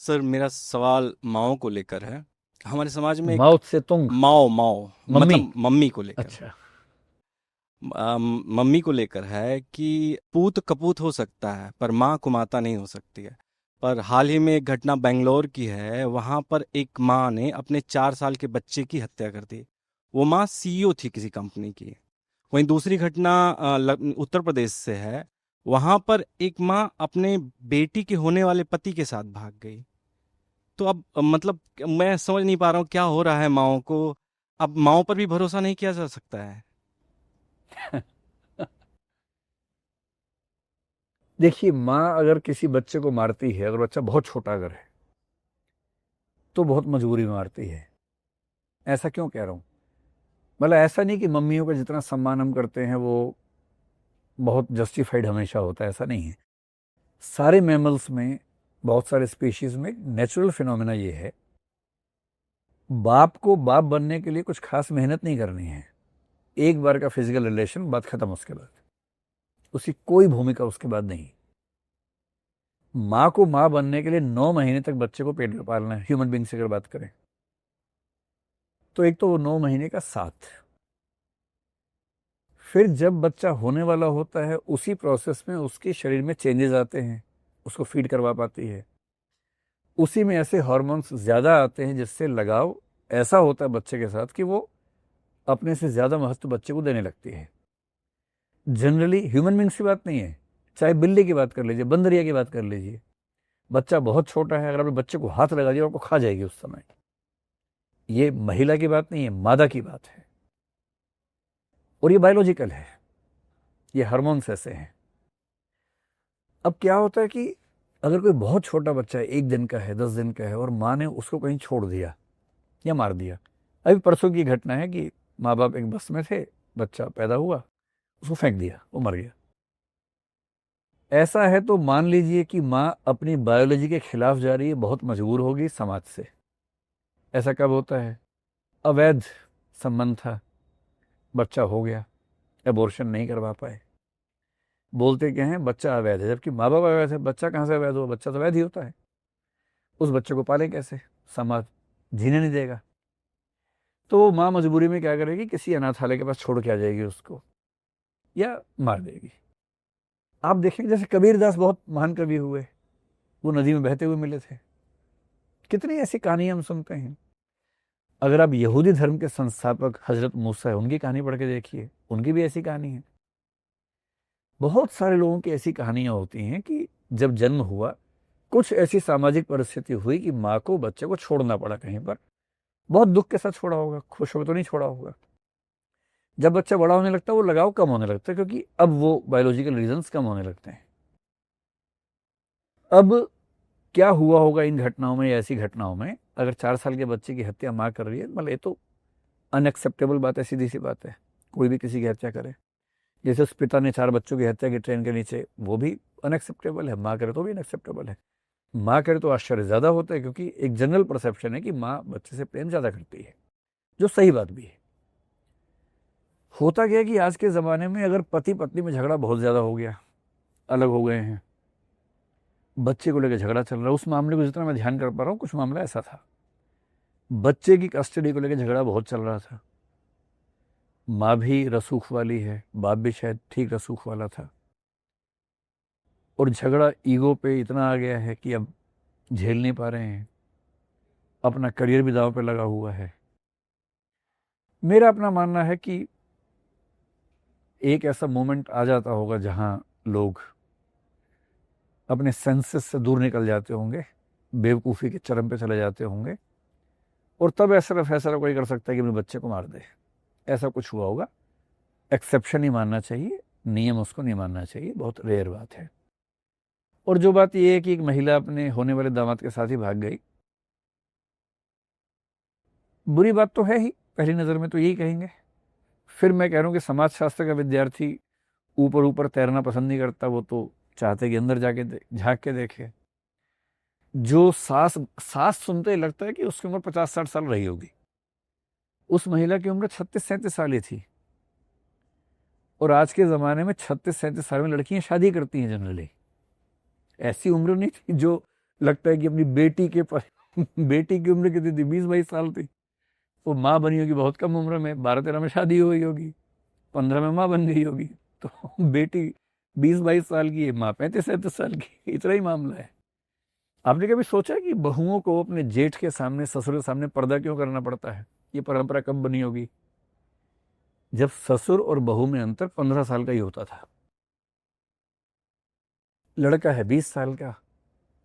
Sir, मेरा सवाल माओ को लेकर है। हमारे समाज में एक माओ से तुंग। माओ माओ मम्मी। मतलब मम्मी को लेकर। अच्छा। मम्मी को लेकर है कि पूत कपूत हो सकता है पर माँ कुमाता नहीं हो सकती है। पर हाल ही में एक घटना बेंगलोर की है, वहां पर एक माँ ने अपने 4 साल के बच्चे की हत्या कर दी। वो माँ सीईओ थी किसी कंपनी की। वहीं दूसरी घटना उत्तर प्रदेश से है। वहां पर एक माँ अपने बेटी के होने वाले पति के साथ भाग गई। तो अब मतलब मैं समझ नहीं पा रहा हूँ क्या हो रहा है माओ को। अब माओ पर भी भरोसा नहीं किया जा सकता है। देखिए, माँ अगर किसी बच्चे को मारती है, अगर बच्चा बहुत छोटा अगर है, तो बहुत मजबूरी में मारती है। ऐसा क्यों कह रहा हूँ? मतलब ऐसा नहीं कि मम्मियों का जितना सम्मान हम करते हैं वो बहुत जस्टिफाइड हमेशा होता है, ऐसा नहीं है। सारे मैमल्स में, बहुत सारे स्पीशीज में नेचुरल फिनोमेना ये है, बाप को बाप बनने के लिए कुछ खास मेहनत नहीं करनी है। एक बार का फिजिकल रिलेशन, बात खत्म। उसके बाद उसकी कोई भूमिका उसके बाद नहीं। माँ को माँ बनने के लिए 9 महीने तक बच्चे को पेट में पालना है। ह्यूमन बींग से अगर बात करें तो एक तो वो 9 महीने का साथ, फिर जब बच्चा होने वाला होता है उसी प्रोसेस में उसके शरीर में चेंजेस आते हैं, उसको फीड करवा पाती है। उसी में ऐसे हार्मोन्स ज़्यादा आते हैं जिससे लगाव ऐसा होता है बच्चे के साथ कि वो अपने से ज़्यादा महत्व बच्चे को देने लगती है। जनरली ह्यूमन बींग्स की बात नहीं है, चाहे बिल्ली की बात कर लीजिए, बंदरिया की बात कर लीजिए। बच्चा बहुत छोटा है, अगर आपने बच्चे को हाथ लगा दिया आपको खा जाएगी उस समय। ये महिला की बात नहीं है, मादा की बात है। और ये बायोलॉजिकल है, ये हार्मोन्स ऐसे हैं। अब क्या होता है कि अगर कोई बहुत छोटा बच्चा है, 1 दिन का है, 10 दिन का है, और माँ ने उसको कहीं छोड़ दिया या मार दिया। अभी परसों की घटना है कि माँ बाप एक बस में थे, बच्चा पैदा हुआ, उसको फेंक दिया, वो मर गया। ऐसा है तो मान लीजिए कि माँ अपनी बायोलॉजी के खिलाफ जा रही है, बहुत मजबूर होगी समाज से। ऐसा कब होता है? अवैध संबंध था, बच्चा हो गया, एबॉर्शन नहीं करवा पाए, बोलते क्या हैं, बच्चा अवैध है, जबकि माँ बाप अवैध है। बच्चा कहाँ से अवैध हुआ? बच्चा तो अवैध ही होता है। उस बच्चे को पाले कैसे? समाज जीने नहीं देगा। तो माँ मजबूरी में क्या करेगी, किसी अनाथालय के पास छोड़ के आ जाएगी उसको, या मार देगी। आप देखेंगे जैसे कबीरदास बहुत महान कवि हुए, वो नदी में बहते हुए मिले थे। कितनी ऐसी कहानी हम सुनते हैं। अगर आप यहूदी धर्म के संस्थापक हजरत मूसा है, उनकी कहानी पढ़ के देखिए, उनकी भी ऐसी कहानी है। बहुत सारे लोगों की ऐसी कहानियां होती हैं कि जब जन्म हुआ, कुछ ऐसी सामाजिक परिस्थिति हुई कि माँ को बच्चे को छोड़ना पड़ा कहीं पर। बहुत दुख के साथ छोड़ा होगा, खुश होकर तो नहीं छोड़ा होगा। जब बच्चा बड़ा होने लगता है वो लगाव कम होने लगता है, क्योंकि अब वो बायोलॉजिकल रीजंस कम होने लगते हैं। अब क्या हुआ होगा इन घटनाओं में या ऐसी घटनाओं में, अगर 4 साल के बच्चे की हत्या माँ कर रही है, मतलब ये तो अनएक्सेप्टेबल बात है, सीधी सी बात है। कोई भी किसी की हत्या करे, जैसे उस पिता ने 4 बच्चों की हत्या की ट्रेन के नीचे, वो भी अनएक्सेप्टेबल है। माँ करे तो भी अनएक्सेप्टेबल है। माँ करे तो आश्चर्य ज़्यादा होता है, क्योंकि एक जनरल परसेप्शन है कि माँ बच्चे से प्रेम ज़्यादा करती है, जो सही बात भी है। होता क्या है कि आज के ज़माने में अगर पति पत्नी में झगड़ा बहुत ज़्यादा हो गया, अलग हो गए हैं, बच्चे को लेकर झगड़ा चल रहा है, उस मामले को जितना मैं ध्यान कर पा रहा हूँ, कुछ मामला ऐसा था, बच्चे की कस्टडी को लेकर झगड़ा बहुत चल रहा था। माँ भी रसूख वाली है, बाप भी शायद ठीक रसूख वाला था, और झगड़ा ईगो पे इतना आ गया है कि अब झेल नहीं पा रहे हैं, अपना करियर भी दांव पे लगा हुआ है। मेरा अपना मानना है कि एक ऐसा मोमेंट आ जाता होगा जहां लोग अपने सेंसेस से दूर निकल जाते होंगे, बेवकूफ़ी के चरम पे चले जाते होंगे, और तब ऐसा फैसला कोई कर सकता है कि अपने बच्चे को मार दे। ऐसा कुछ हुआ होगा। एक्सेप्शन ही मानना चाहिए, नियम उसको नहीं मानना चाहिए, बहुत रेयर बात है। और जो बात यह है कि एक महिला अपने होने वाले दामाद के साथ ही भाग गई, बुरी बात तो है ही, पहली नज़र में तो यही कहेंगे। फिर मैं कह रहा हूँ कि समाज शास्त्र का विद्यार्थी ऊपर ऊपर तैरना पसंद नहीं करता, वो तो चाहते कि अंदर जाके झांक के देखे। जो सास सास सुनते ही लगता है कि उसकी उम्र 50-60 साल रही होगी। उस महिला की उम्र 36-37 साल ही थी। और आज के ज़माने में 36-37 साल में लड़कियां शादी करती हैं जनरली। ऐसी उम्र नहीं थी जो लगता है कि अपनी बेटी के बेटी की उम्र कितनी थी, 20-22 साल थी। वो माँ बनी होगी बहुत कम उम्र में, 12-13 में शादी हो गई होगी, 15 में माँ बन गई होगी। तो बेटी 20-22 साल की है, माँ 35-37 साल की, इतना ही मामला है। आपने कभी सोचा कि बहुओं को अपने जेठ के सामने, ससुर के सामने पर्दा क्यों करना पड़ता है? ये परंपरा कब बनी होगी? जब ससुर और बहू में अंतर 15 साल का ही होता था। लड़का है 20 साल का,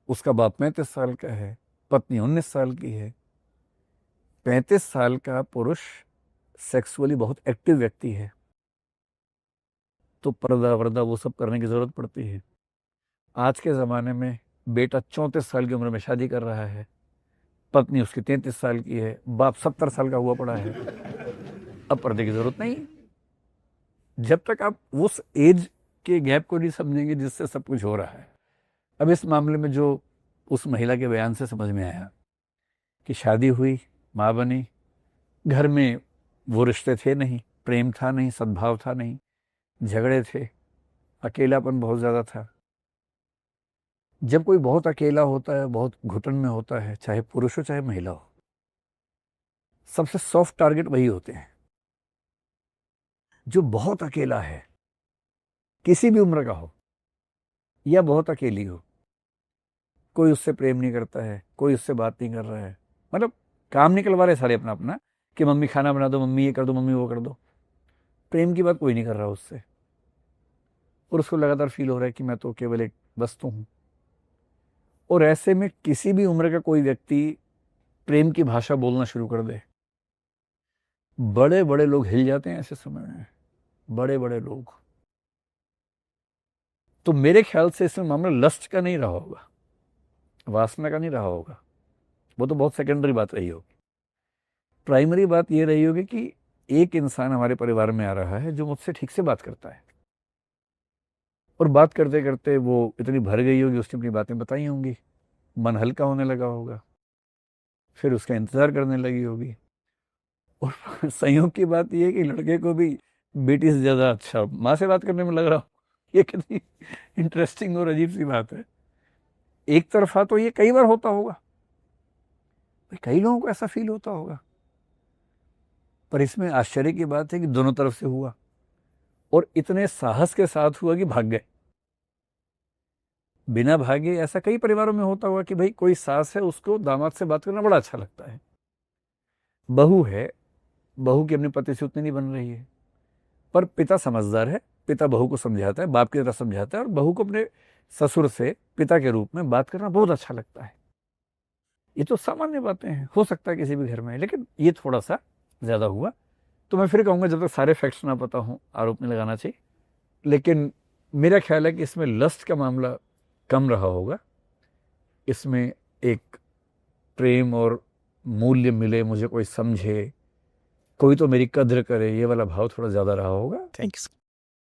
उसका बाप 35 साल का है, पत्नी 19 साल की है। 35 साल का पुरुष सेक्सुअली बहुत एक्टिव व्यक्ति है, तो पर्दा वर्दा वो सब करने की जरूरत पड़ती है। आज के ज़माने में बेटा 34 साल की उम्र में शादी कर रहा है, पत्नी उसकी 33 साल की है, बाप 70 साल का हुआ पड़ा है। अब पर्दे की जरूरत नहीं। जब तक आप उस एज के गैप को नहीं समझेंगे जिससे सब कुछ हो रहा है। अब इस मामले में जो उस महिला के बयान से समझ में आया कि शादी हुई, माँ बनी, घर में वो रिश्ते थे नहीं, प्रेम था नहीं, सद्भाव था नहीं, झगड़े थे, अकेलापन बहुत ज़्यादा था। जब कोई बहुत अकेला होता है, बहुत घुटन में होता है, चाहे पुरुष हो चाहे महिला हो, सबसे सॉफ्ट टारगेट वही होते हैं। जो बहुत अकेला है, किसी भी उम्र का हो या बहुत अकेली हो, कोई उससे प्रेम नहीं करता है, कोई उससे बात नहीं कर रहा है, मतलब काम निकलवा रहे सारे अपना अपना कि मम्मी खाना बना दो, मम्मी ये कर दो, मम्मी वो कर दो। प्रेम की बात कोई नहीं कर रहा उससे, और उसको लगातार फील हो रहा है कि मैं तो केवल एक वस्तु हूं। और ऐसे में किसी भी उम्र का कोई व्यक्ति प्रेम की भाषा बोलना शुरू कर दे, बड़े बड़े लोग हिल जाते हैं ऐसे समय में, बड़े बड़े लोग। तो मेरे ख्याल से इसमें मामला लस्ट का नहीं रहा होगा, वासना का नहीं रहा होगा, वो तो बहुत सेकेंडरी बात रही होगी। प्राइमरी बात ये रही होगी कि एक इंसान हमारे परिवार में आ रहा है जो मुझसे ठीक से बात करता है, और बात करते करते वो इतनी भर गई होगी, उसने अपनी बातें बताई होंगी, मन हल्का होने लगा होगा, फिर उसका इंतजार करने लगी होगी। और संयोग की बात यह है कि लड़के को भी बेटी से ज्यादा अच्छा माँ से बात करने में लग रहा हो। ये कितनी इंटरेस्टिंग और अजीब सी बात है। एक तरफा तो ये कई बार होता होगा, कई लोगों को ऐसा फील होता होगा, पर इसमें आश्चर्य की बात है कि दोनों तरफ से हुआ, और इतने साहस के साथ हुआ कि भाग गए। बिना भागे ऐसा कई परिवारों में होता हुआ कि भाई कोई सास है, उसको दामाद से बात करना बड़ा अच्छा लगता है, बहू है, बहू की अपने पति से उतनी नहीं बन रही है, पर पिता समझदार है, पिता बहू को समझाता है, बाप की तरह समझाता है, और बहू को अपने ससुर से पिता के रूप में बात करना बहुत अच्छा लगता है। ये तो सामान्य बातें हैं, हो सकता है किसी भी घर में, लेकिन ये थोड़ा सा ज्यादा हुआ। तो मैं फिर कहूंगा जब तक सारे फैक्ट्स ना पता हो आरोप नहीं लगाना चाहिए, लेकिन मेरा ख्याल है कि इसमें लस्ट का मामला कम रहा होगा। इसमें एक प्रेम और मूल्य मिले, मुझे कोई समझे, कोई तो मेरी कद्र करे, ये वाला भाव थोड़ा ज्यादा रहा होगा। थैंक्स।